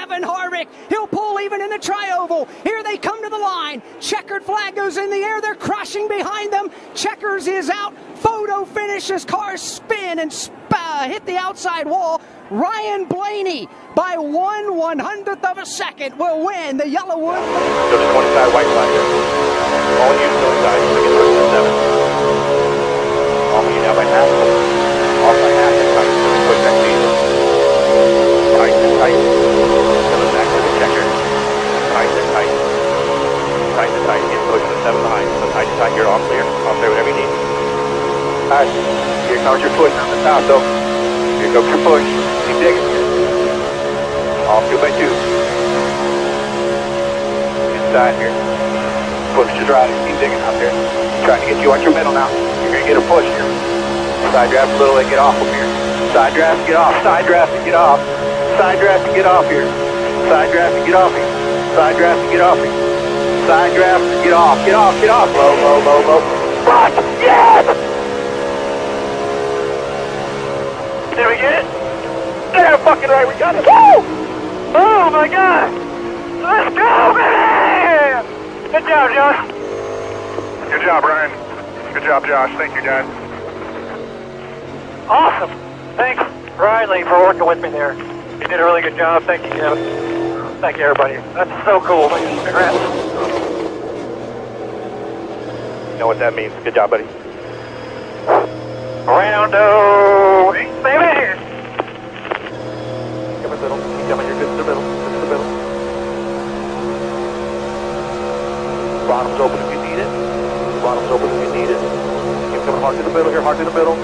Kevin Harvick. He'll pull even in the trioval. Here they come to the line. Checkered flag goes in the air. They're crashing behind them. Checkers is out. Photo finish as cars spin and hit the outside wall. Ryan Blaney, by 1/100th of a second, will win the Yellawood. Go to 20 side, white flag here. All you 20 side, so get first to 7. All you now by half. Off by half, and tight. Push back speed. Tight and tight. Coming back to the checker. Tight and tight. Tight and tight. Get push to 7 behind. So tight and tight, you're all clear. I'll say whatever you need. Alright, here comes your push on the top though. Here comes your push. Keep digging. Off 2 by 2. Inside here. Push to right. Keep digging out there. Trying to get you on your middle now. You're going to get a push here. Side draft a little and get off from here. Side draft, get off. Side draft and get off. Side draft and get off here. Side draft and get off here. Side draft and get off here. Side draft and get off. Get off, get off. Low, low, low, low. Fuck! Yes! Did we get it? Yeah, fucking right, we got it. Woo! Oh my God! Let's go, man! Good job, Josh. Good job, Ryan. Good job, Josh. Thank you, Dad. Awesome. Thanks, Riley, for working with me there. You did a really good job. Thank you, Kevin. Thank you, everybody. That's so cool. Congrats. You know what that means. Good job, buddy. Roundo 8, baby! Come in the middle. Keep coming. You're good to the middle. Good to the middle. Bottom's open if you need it. Bottom's open if you need it. Keep coming hard to the middle here. Hard to the middle.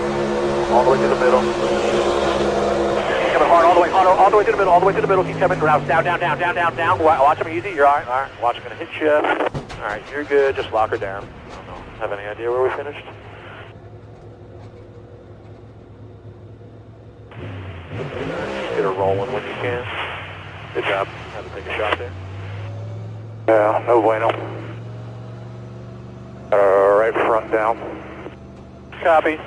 All the way to the middle. Keep coming hard all the way to the middle. All the way to the middle. Keep coming. Down, down, down, down, down, down. Watch them easy. You're all right. All right. Watch them. Gonna hit you. All right. You're good. Just lock her down. I don't know. Have any idea where we finished? Get her rolling when you can. Good job. Had to take a shot there. Yeah, no bueno. Right front down. Copy.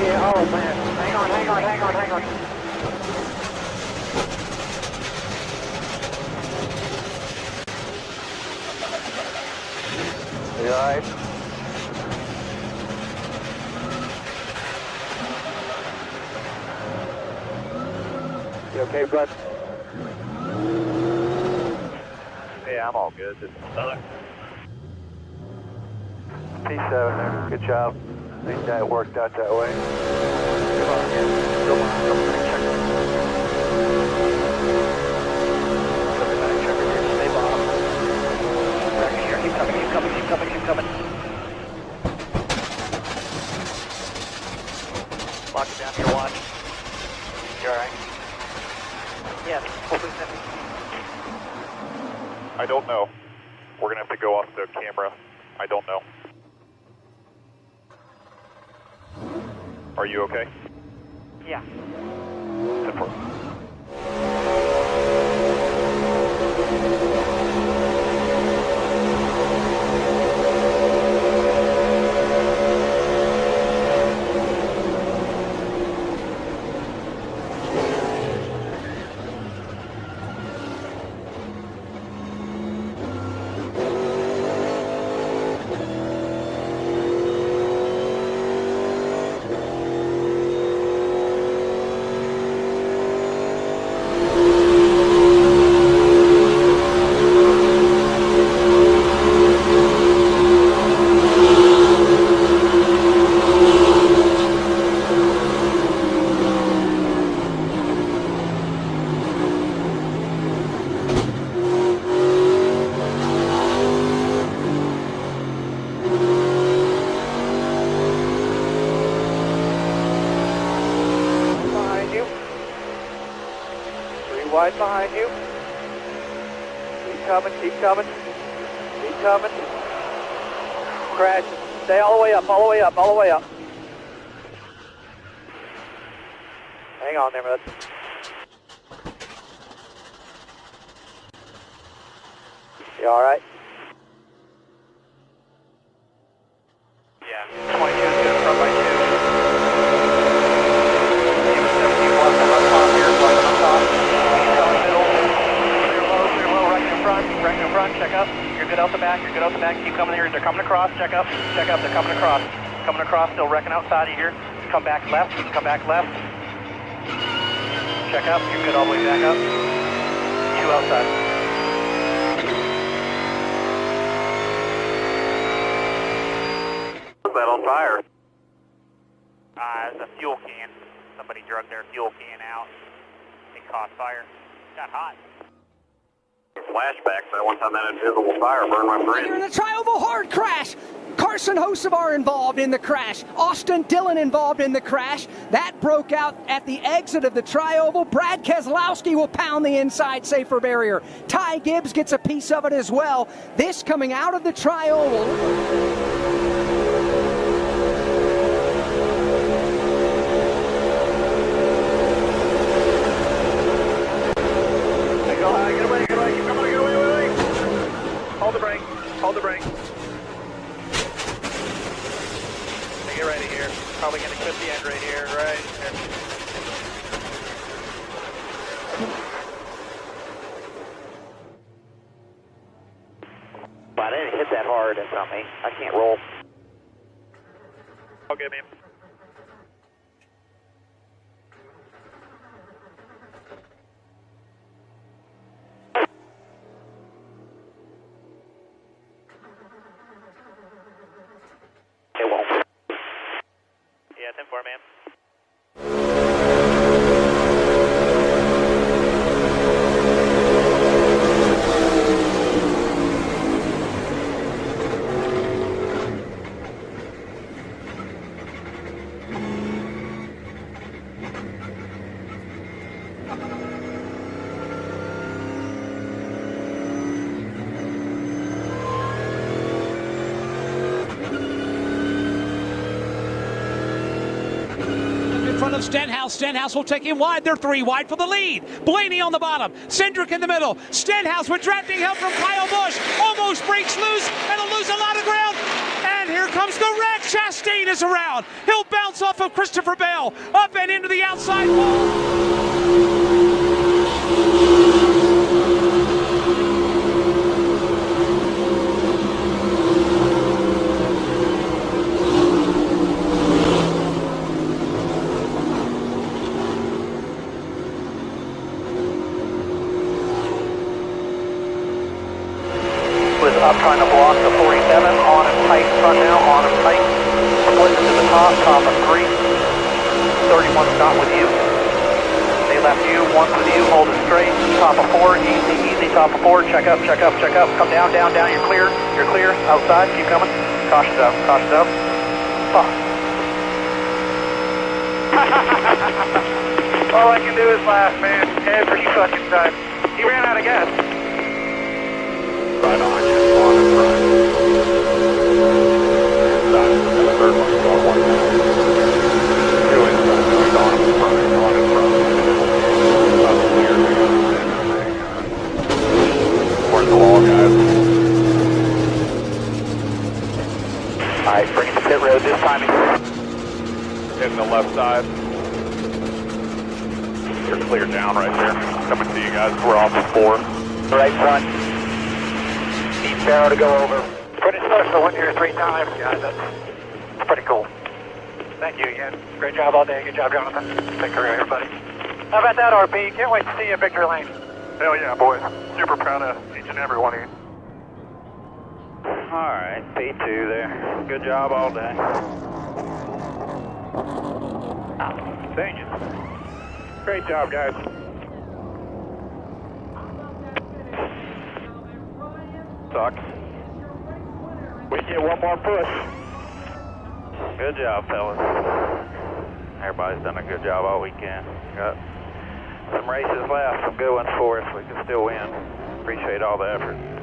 Yeah, oh man. Hang on. You alright? You okay, bud? Yeah, I'm all good. Just P7 there. Good job. I think that worked out that way. Come on, man. Come on, check. Check here. Stay bottom. Back here. Keep coming. Lock it down here, watch. You alright? Yes, hopefully it's empty. I don't know. We're going to have to go off the camera. I don't know. Are you okay? Yeah. 10-4. right behind you. Keep coming, keep coming. Keep coming. Crash. Stay all the way up, all the way up, all the way up. Hang on there, bud. You alright? Yeah, 22 is good, front by 2. Even 71, on top here, right on top. East on middle. Clear low, right in front, check up. You're good out the back, keep coming here. They're coming across, check up, they're coming across. Coming across, still wrecking outside of here. Come back left. Check up, you're good all the way back up. 2 outside. That on fire? There's a fuel can. Somebody drug their fuel can out. It caught fire. Got hot. Flashbacks. That one time that invisible fire burned my brain. Here in the trioval, hard crash. Carson Hocevar involved in the crash. Austin Dillon involved in the crash. That broke out at the exit of the trioval. Brad Keselowski will pound the inside safer barrier. Ty Gibbs gets a piece of it as well. This coming out of the trioval. Hold the brake. Get ready here. Probably going to clip the end right here, right here. But I didn't hit that hard on me. I can't roll. Okay, man. It won't. Yeah, 10-4, man. Front of Stenhouse. Stenhouse will take him wide. They're 3 wide for the lead. Blaney on the bottom. Cindric in the middle. Stenhouse with drafting help from Kyle Busch. Almost breaks loose and will lose a lot of ground. And here comes the wreck. Chastain is around. He'll bounce off of Christopher Bell. Up and into the outside wall. Was up trying to block the 47, on and tight front now, on and tight. Split to the top of 3. 31's not with you. They left you, 1's with you, hold it straight. Top of 4, easy, top of 4. Check up. Come down, you're clear. Outside, keep coming. Caution's up. Fuck. All I can do is laugh, man, every fucking time. He ran out of gas. Right on you, on in front. Inside, and the third one's on one side. 2 inside, now he's on in front, Not clear, Where's the wall, guys? Alright, bring it to pit road this time. Hitting the left side. You're clear down right there. Coming to you guys, we're off of 4. Right front. Barrow to go over. Pretty special, went here 3 times, guys. That's pretty cool. Thank you again. Great job all day. Good job, Jonathan. Take care, everybody. How about that, RP? Can't wait to see you in Victory Lane. Hell yeah, boys. Super proud of each and every one of you. Alright, P2 there. Good job all day. Thank you. Great job, guys. Sucks. We get one more push. Good job, fellas. Everybody's done a good job all weekend. Got Some races left, some good ones for us. We can still win. Appreciate all the effort.